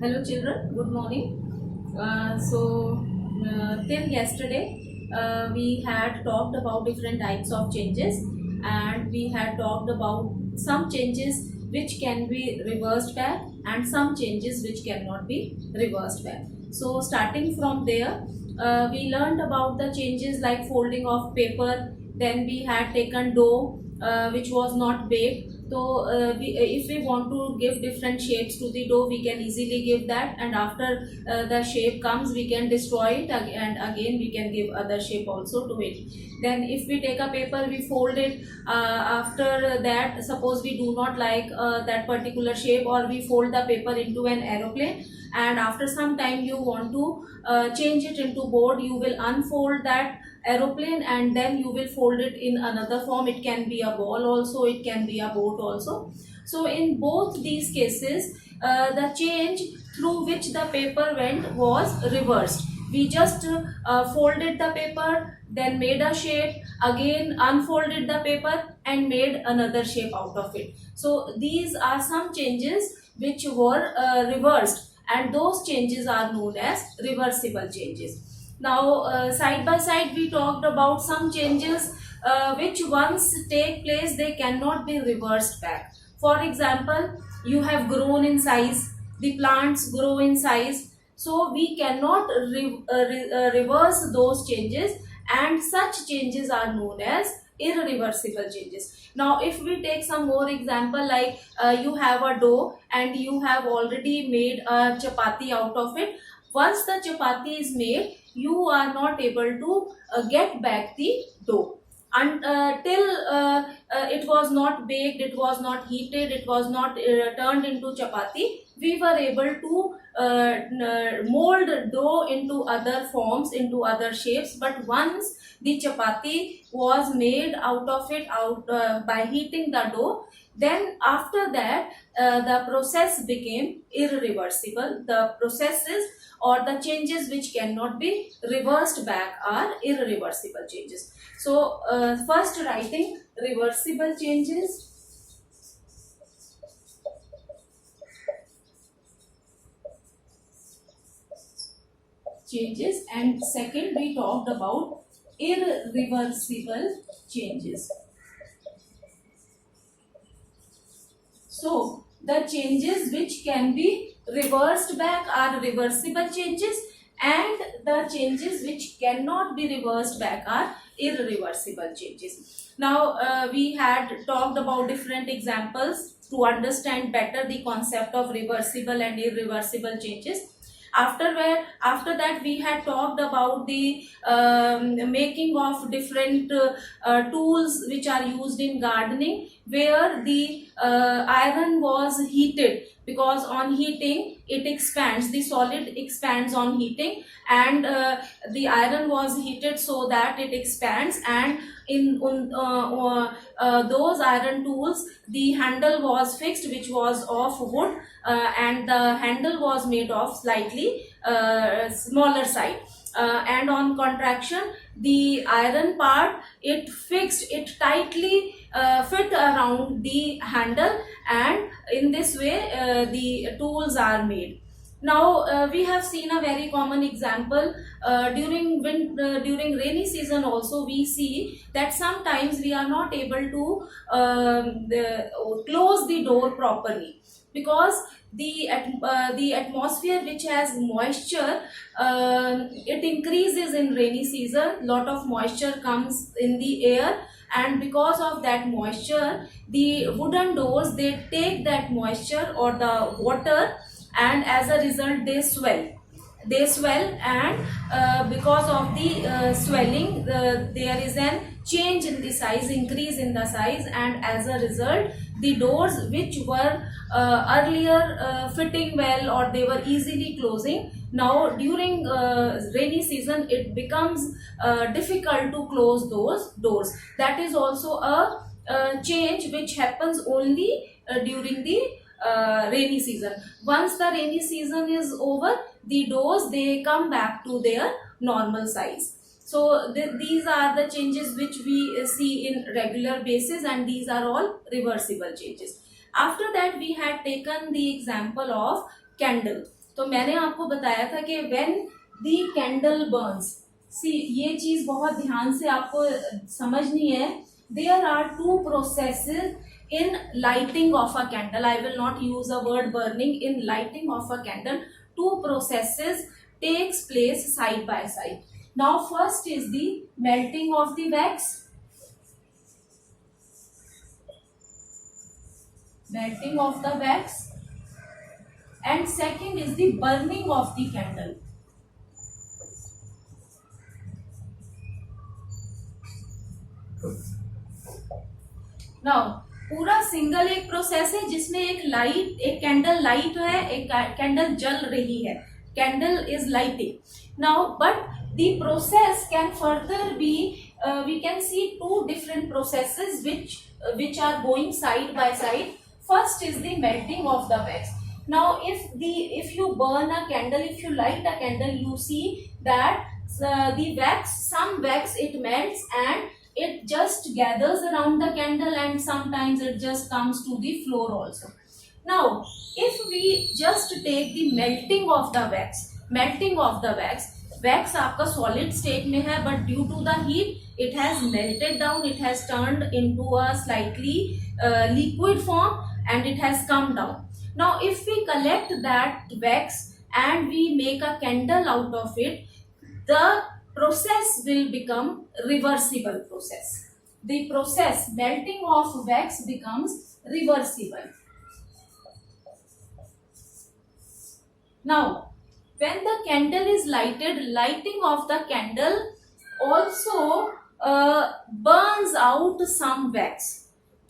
Hello children, good morning. Till yesterday, we had talked about different types of changes, and we had talked about some changes which can be reversed back and some changes which cannot be reversed back. So starting from there, we learned about the changes like folding of paper. Then we had taken dough which was not baked. So if we want to give different shapes to the dough, we can easily give that, and after the shape comes, we can destroy it and again we can give other shape also to it. Then if we take a paper, we fold it. After that, suppose we do not like that particular shape, or we fold the paper into an aeroplane, and after some time you want to change it into board, you will unfold that aeroplane and then you will fold it in another form. It can be a ball also, it can be a boat also. So in both these cases, the change through which the paper went was reversed. We just folded the paper, then made a shape, again unfolded the paper and made another shape out of it. So these are some changes which were reversed, and those changes are known as reversible changes. Now, side by side, we talked about some changes which once take place, they cannot be reversed back. For example, you have grown in size, the plants grow in size, so we cannot reverse those changes, and such changes are known as irreversible changes. Now if we take some more example, like you have a dough and you have already made a chapati out of it. Once the chapati is made, you are not able to get back the dough until it was not baked, it was not heated, it was not turned into chapati. We were able to mold dough into other forms, into other shapes. But once the chapati was made out of it, by heating the dough, then after that the process became irreversible. The processes or the changes which cannot be reversed back are irreversible changes. So first, writing reversible changes, and second we talked about irreversible changes. So the changes which can be reversed back are reversible changes, and the changes which cannot be reversed back are irreversible changes. Now we had talked about different examples to understand better the concept of reversible and irreversible changes. After that we had talked about the making of different tools which are used in gardening, where the iron was heated, because on heating it expands, the solid expands on heating, and the iron was heated so that it expands, and in those iron tools the handle was fixed, which was of wood, and the handle was made of slightly smaller side, and on contraction the iron part, it fixed, it tightly fit around the handle, and in this way the tools are made. Now we have seen a very common example during rainy season. Also we see that sometimes we are not able to close the door properly, because the atmosphere which has moisture, it increases in rainy season. Lot of moisture comes in the air, and because of that moisture, the wooden doors, they take that moisture or the water, and as a result they swell, and because of the swelling, there is an change in the size, increase in the size, and as a result the doors which were earlier fitting well, or they were easily closing, now during rainy season it becomes difficult to close those doors. That is also a change which happens only during the rainy season. Once the rainy season is over, the doors, they come back to their normal size. So these are the changes which we see in regular basis, and these are all reversible changes. After that we had taken the example of candle. तो मैंने आपको बताया था कि when the candle burns, see ये चीज बहुत ध्यान से आपको समझनी है. There are two processes in lighting of a candle. I will not use a word burning. In lighting of a candle, two processes takes place side by side. Now first is the melting of the wax. Melting of the wax. And second is the burning of the candle. Now पूरा single एक process है जिसमें एक candle light है, एक candle जल रही है, candle is lighting now. But the process can further be, we can see two different processes which are going side by side. First is the melting of the wax. Now if you burn a candle, if you light a candle, you see that the wax, some wax it melts and it just gathers around the candle, and sometimes it just comes to the floor also. Now if we just take the melting of the wax, wax आपका solid state में है, but due to the heat it has melted down, it has turned into a slightly liquid form and it has come down. Now if we collect that wax and we make a candle out of it, the process will become reversible process. The process melting of wax becomes reversible. Now when the candle is lighted, lighting of the candle also burns out some wax.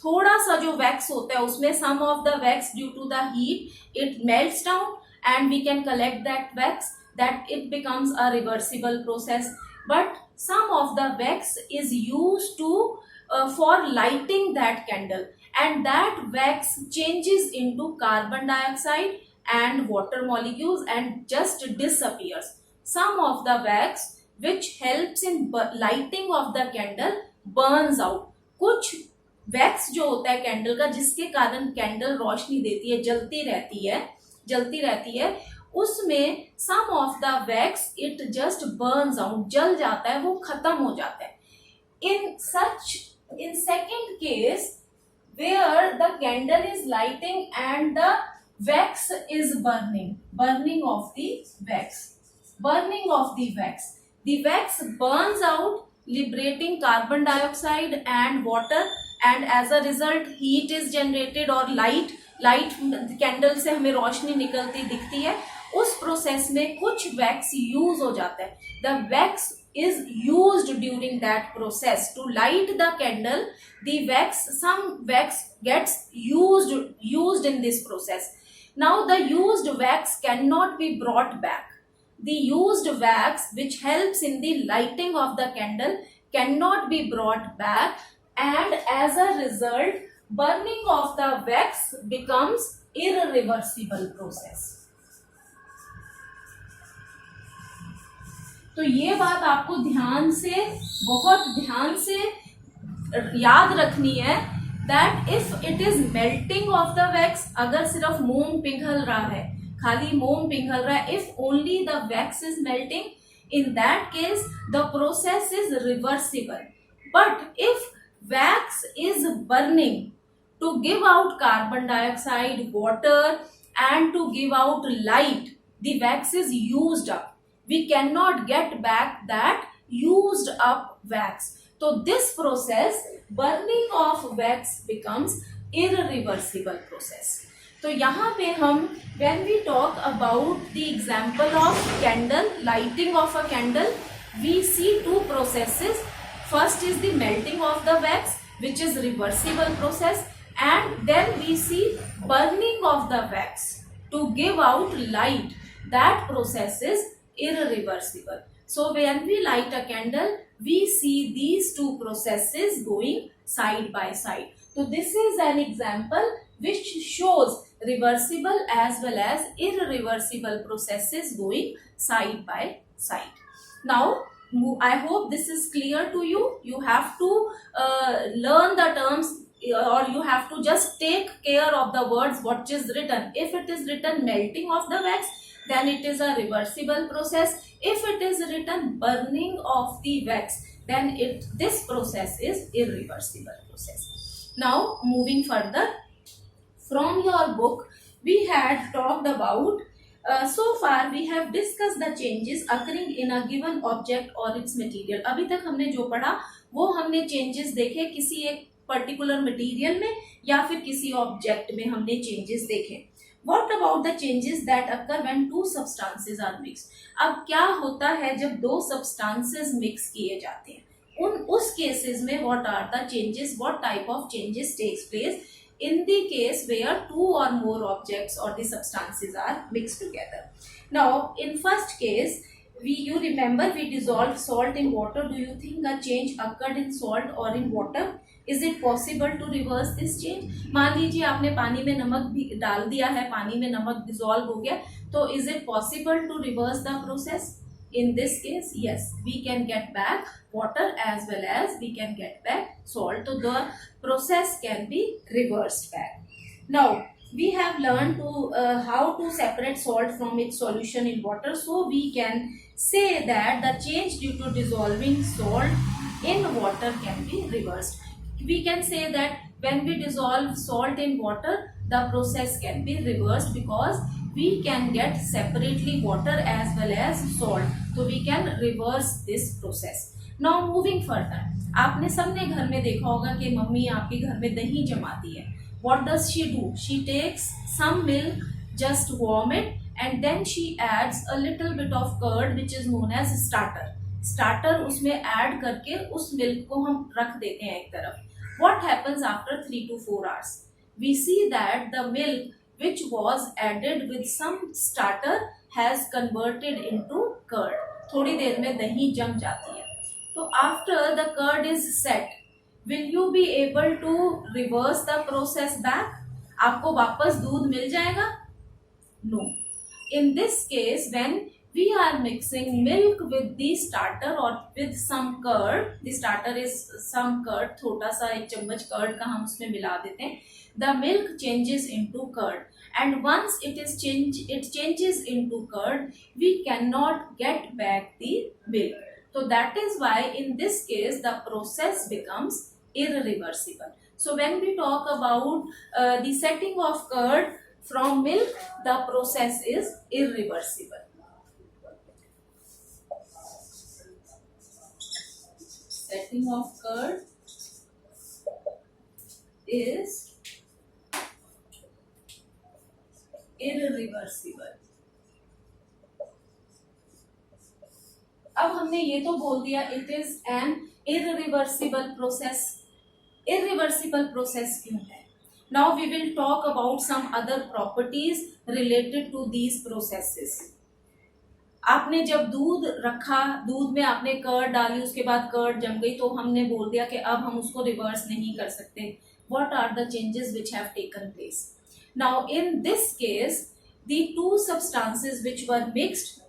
थोड़ा सा जो wax होता है उसमें some of the wax due to the heat it melts down and we can collect that wax, that it becomes a reversible process. But some of the wax is used to for lighting that candle, and that wax changes into carbon dioxide and water molecules and just disappears. Some of the wax which helps in lighting of the candle burns out. कुछ wax जो होता है candle का, जिसके कारण candle रोशनी देती है, जलती रहती है, उसमें some of the wax it just burns out, जल जाता है, वो खत्म हो जाता है. In second case where the candle is lighting and the wax is burning of the wax. The wax burns out, liberating carbon dioxide and water, and as a result heat is generated or light candle से हमें रोशनी निकलती दिखती है. उस process में कुछ wax use हो जाता है. The wax is used during that process to light the candle. Some wax gets used in this process. Now the used wax cannot be brought back. The used wax which helps in the lighting of the candle cannot be brought back, and as a result burning of the wax becomes irreversible process. तो ये बात आपको बहुत ध्यान से याद रखनी है that if it is melting of the wax, अगर सिर्फ मोम पिघल रहा है, खाली मोम पिघल रहा है, if only the wax is melting, in that case the process is reversible. But if wax is burning to give out carbon dioxide, water, and to give out light, the wax is used up. We cannot get back that used up wax. So this process, burning of wax, becomes irreversible process. तो यहाँ पे हम when we talk about the example of candle, lighting of a candle, we see two processes. First is the melting of the wax, which is reversible process, and then we see burning of the wax to give out light. That process is irreversible. So when we light a candle, we see these two processes going side by side. So this is an example which shows reversible as well as irreversible processes going side by side. Now I hope this is clear to you. You have to learn the terms, or you have to just take care of the words what is written. If it is written melting of the wax, then it is a reversible process. If it is written burning of the wax, then this process is irreversible process. Now moving further, from your book we had talked about, so far we have discussed the changes occurring in a given object or its material. अभी तक हमने जो पढ़ा वो हमने changes देखे किसी एक पर्टिकुलर मटेरियल में या फिर किसी ऑब्जेक्ट में हमने चेंजेस देखे. What about the changes that occur when two substances are mixed? अब क्या होता है जब दो substances mix किए जाते हैं, उस केसेस में what are the changes, what type of changes takes place in the case where two or more objects or the substances are mixed together. Now in first case, you remember we dissolved salt in water. Do you think a change occurred in salt or in water? Is it possible to reverse this change? मान लीजिए आपने पानी में नमक भी डाल दिया है, पानी में नमक डिसॉल्व हो गया, तो is it possible to reverse the process? In this case, yes, we can get back water as well as we can get back salt. So the process can be reversed back. Now we have learned to how to separate salt from its solution in water. So we can say that the change due to dissolving salt in water can be reversed. We can say that when we dissolve salt in water, the process can be reversed because we can get separately water as well as salt. So we can reverse this process. Now moving further, आपने सबने घर में देखा होगा कि mummy आपके घर में दही जमाती है. What does she do? She takes some milk, just warm it, and then she adds a little bit of curd which is known as starter. Starter उसमें ऐड करके उस मिल्क को हम रख देते हैं एक तरफ. What happens after 3 to 4 hours? We see that the milk which was added with some starter has converted into curd. थोड़ी देर में दही जम जाती है. तो after the curd is set, will you be able to reverse the process back? आपको वापस दूध मिल जाएगा? No. In this case, when we are mixing milk with the starter or with some curd, the starter is some curd, थोड़ा सा एक चम्मच curd का हम उसमें मिला देते हैं. The milk changes into curd, and once it changes into curd, we cannot get back the milk. So that is why in this case the process becomes irreversible. So when we talk about the setting of curd from milk, the process is irreversible. Setting of curd is irreversible. अब हमने ये तो बोल दिया it is an irreversible process. Irreversible process क्यों है? Now we will talk about some other properties related to these processes. आपने जब दूध रखा, दूध में आपने कर्ड डाली, उसके बाद कर्ड जम गई, तो हमने बोल दिया कि अब हम उसको रिवर्स नहीं कर सकते. What are the changes which have taken place? Now in this case, the two substances which were mixed,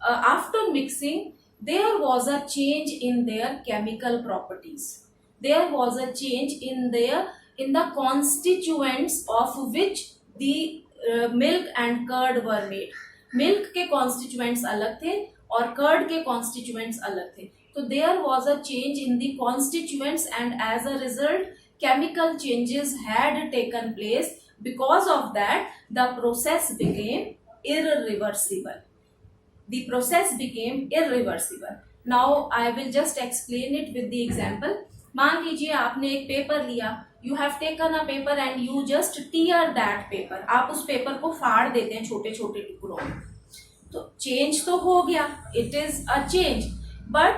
after mixing, there was a change in their chemical properties. There was a change in the constituents of which the milk and curd were made. Milk के constituents अलग थे और curd के constituents अलग थे. तो there was a change in the constituents and as a result chemical changes had taken place. Because of that the process became irreversible. The process became irreversible. Now I will just explain it with the example. मान लीजिए आपने एक paper लिया, you have taken a paper and you just tear that paper. आप उस paper को फाड़ देते हैं छोटे छोटे टुकड़ों में. तो चेंज तो हो गया, it is a change, but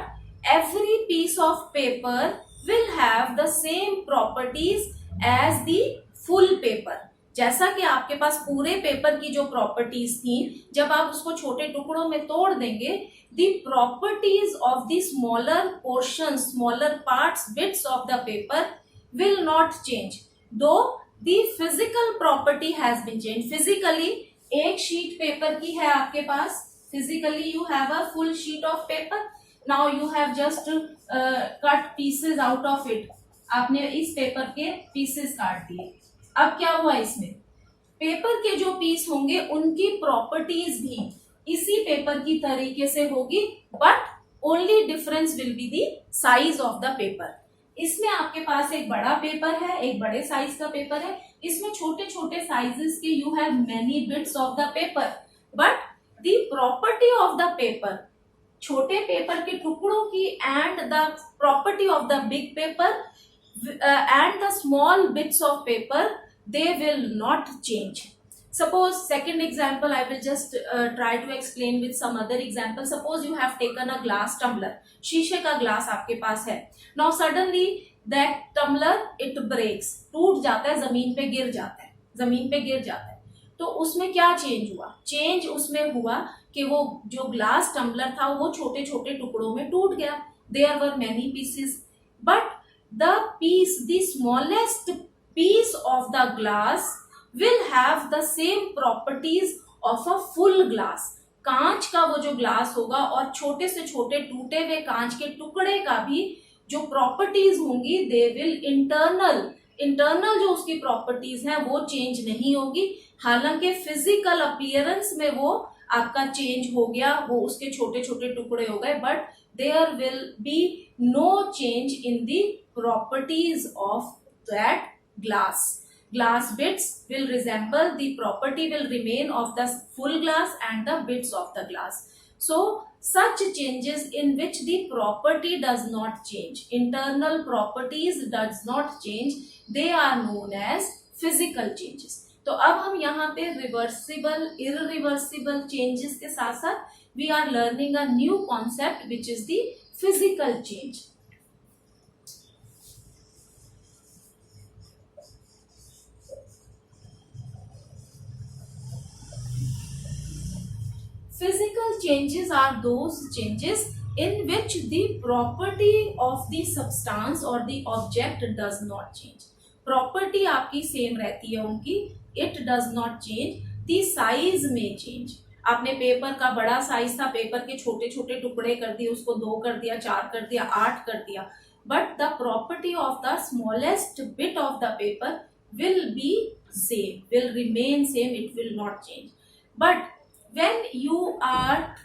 every piece of paper will have the same properties as the full paper. जैसा कि आपके पास पूरे पेपर की जो प्रॉपर्टीज थी, जब आप उसको छोटे टुकड़ों में तोड़ देंगे, the properties of the smaller portions, smaller parts, bits of the paper will not change, though the physical property has been changed. Physically एक शीट पेपर की है आपके पास, physically you have a full sheet of paper. Now you have just cut pieces out of it. आपने इस paper के pieces काट दिए. अब क्या हुआ इसमें, पेपर के जो पीस होंगे उनकी प्रॉपर्टीज भी इसी पेपर की तरीके से होगी, but only difference will be the size of the paper. इसमें आपके पास एक बड़ा पेपर है, एक बड़े साइज का पेपर है, इसमें छोटे छोटे साइजेस के you have many bits of the paper, but the property of the paper, छोटे पेपर के टुकड़ों की and the property of the big paper and the small bits of paper, they will not change. Suppose, second example, I will just try to explain with some other example. Suppose you have taken a glass tumbler, शीशे का glass आपके पास है. Now suddenly that tumbler it breaks, टूट जाता है, जमीन पे गिर जाता है, जमीन पे गिर जाता है. तो उसमें क्या चेंज हुआ? चेंज उसमें हुआ कि वो जो ग्लास टम्बलर था वो छोटे छोटे टुकड़ों में टूट गया. There were many pieces, but the smallest piece of the glass will have the same properties of a full glass. कांच का वो जो ग्लास होगा और छोटे से छोटे टूटे हुए कांच के टुकड़े का भी जो प्रॉपर्टीज होंगी, दे विल इंटरनल जो उसकी प्रॉपर्टीज हैं वो चेंज नहीं होगी. हालांकि फिजिकल अपीयरेंस में वो आपका चेंज हो गया, वो उसके छोटे छोटे टुकड़े हो गए, but there will be no change in the properties of that glass. Glass bits will resemble, the property will remain of the full glass and the bits of the glass. So such changes in which the property does not change, internal properties does not change, they are known as physical changes. तो अब हम यहाँ पे reversible irreversible changes के साथ साथ we are learning a new concept which is the physical change. Physical changes are those changes in which the property of the substance or the object does not change. Property आपकी same रहती है उनकी, it does not change, the size may change. आपने paper का बड़ा size था, paper के छोटे छोटे टुकड़े कर दिए, उसको 2 कर दिया, 4 कर दिया, 8 कर दिया, but the property of the smallest bit of the paper will be same, will remain same, it will not change. But when you are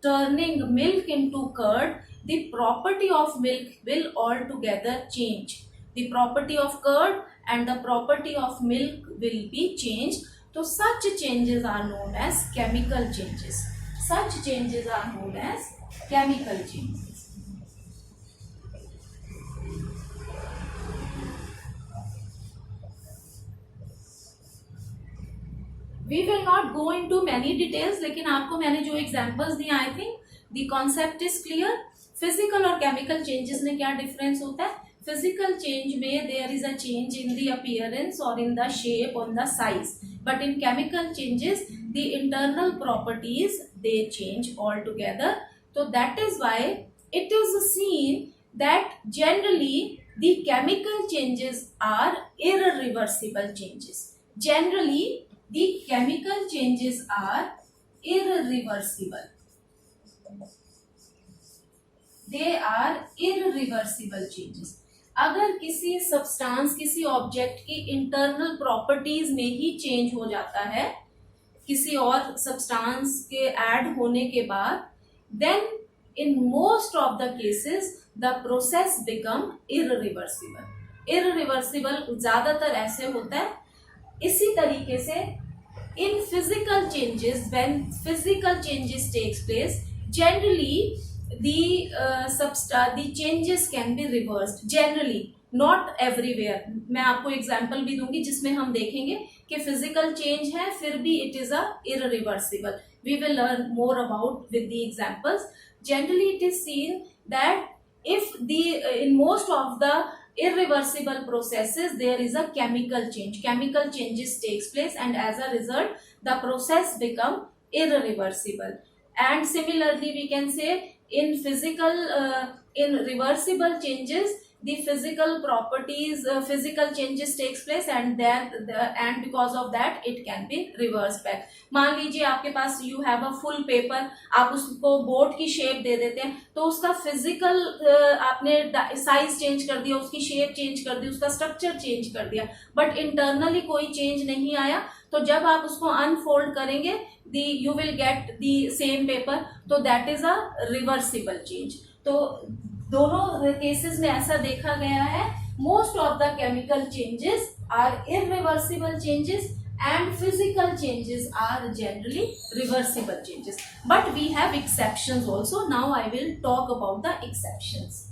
turning milk into curd, the property of milk will altogether change. The property of curd and the property of milk will be changed. So such changes are known as chemical changes. Such changes are known as chemical changes. We will not go into many details, लेकिन आपको मैंने जो examples दिए, I think the concept is clear. Physical और chemical changes में क्या difference होता है? Physical change में there is a change in the appearance or in the shape or the size, but in chemical changes the internal properties they change altogether. So that is why it is seen that generally the chemical changes are irreversible changes. Generally the chemical changes are irreversible. They are irreversible changes. अगर किसी substance, किसी object की internal properties में ही change हो जाता है किसी और सब्सटेंस के ऐड होने के बाद, then in most of the cases the process become irreversible. irreversible ज्यादातर ऐसे होता है. इसी तरीके से in physical changes, when physical changes takes place, generally the changes can be reversed. Generally, not everywhere. मैं आपको एग्जाम्पल भी दूंगी जिसमें हम देखेंगे कि फिजिकल चेंज है फिर भी it is a irreversible. We will learn more about with the examples. Generally, it is seen that if in most of the irreversible processes there is a chemical change, chemical changes takes place, and as a result the process become irreversible. And similarly we can say in physical in reversible changes the physical properties physical changes takes place, and then and because of that it can be reversed back. मान लीजिए आपके पास you have a full paper, आप उसको board की shape दे देते हैं, तो उसका फिजिकल आपने साइज चेंज कर दिया, उसकी शेप चेंज कर दी, उसका स्ट्रक्चर चेंज कर दिया, बट इंटरनली कोई चेंज नहीं आया. तो जब आप उसको अनफोल्ड करेंगे you will get the same paper, तो that is a reversible change. तो दोनों केसेस में ऐसा देखा गया है, most of the chemical changes are irreversible changes and physical changes are generally reversible changes, but we have exceptions also. Now I will talk about the exceptions.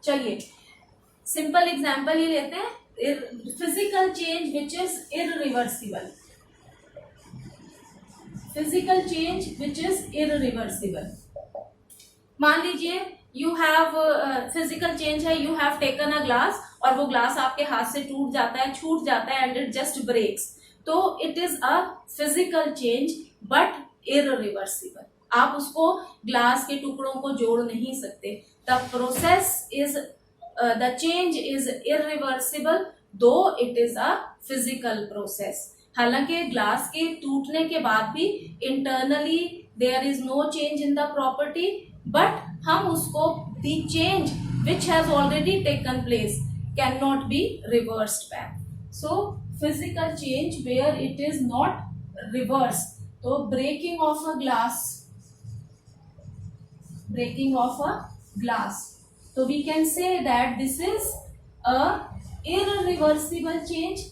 चलिए simple example ये लेते हैं, physical change which is irreversible. Physical change which is irreversible. मान लीजिए you have physical change है, you have taken a glass और वो glass आपके हाथ से टूट जाता है, छूट जाता है एंड इट जस्ट ब्रेक्स. तो it is a physical change but irreversible. आप उसको ग्लास के टुकड़ों को जोड़ नहीं सकते. The process is the change is irreversible though it is a physical process. हालांकि ग्लास के टूटने के बाद भी internally there is no change in the property, but हम उसको the change which has already taken place cannot be reversed back. So physical change where it is not reversed. तो breaking of a glass, breaking of a glass, so we can say that this is a irreversible change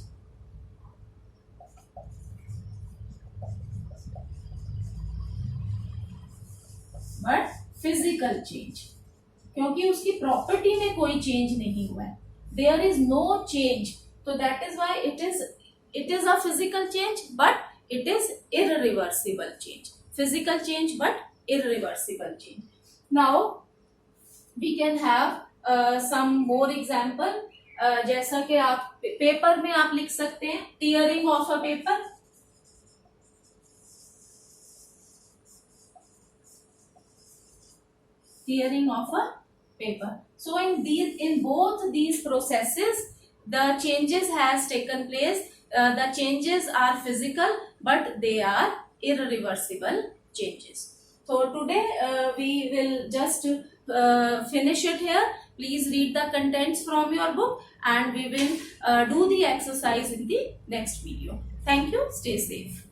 but physical change, क्योंकि उसकी property में कोई change नहीं हुआ है. There is no change, so that is why it is a physical change but it is irreversible change. Physical change but irreversible change. Now we can have some more example. जैसा कि आप paper में आप लिख सकते हैं, tearing of a paper. Tearing of a paper. So in both these processes the changes has taken place. The changes are physical but they are irreversible changes. So today we will just finish it here. Please read the contents from your book and we will do the exercise in the next video. Thank you. Stay safe.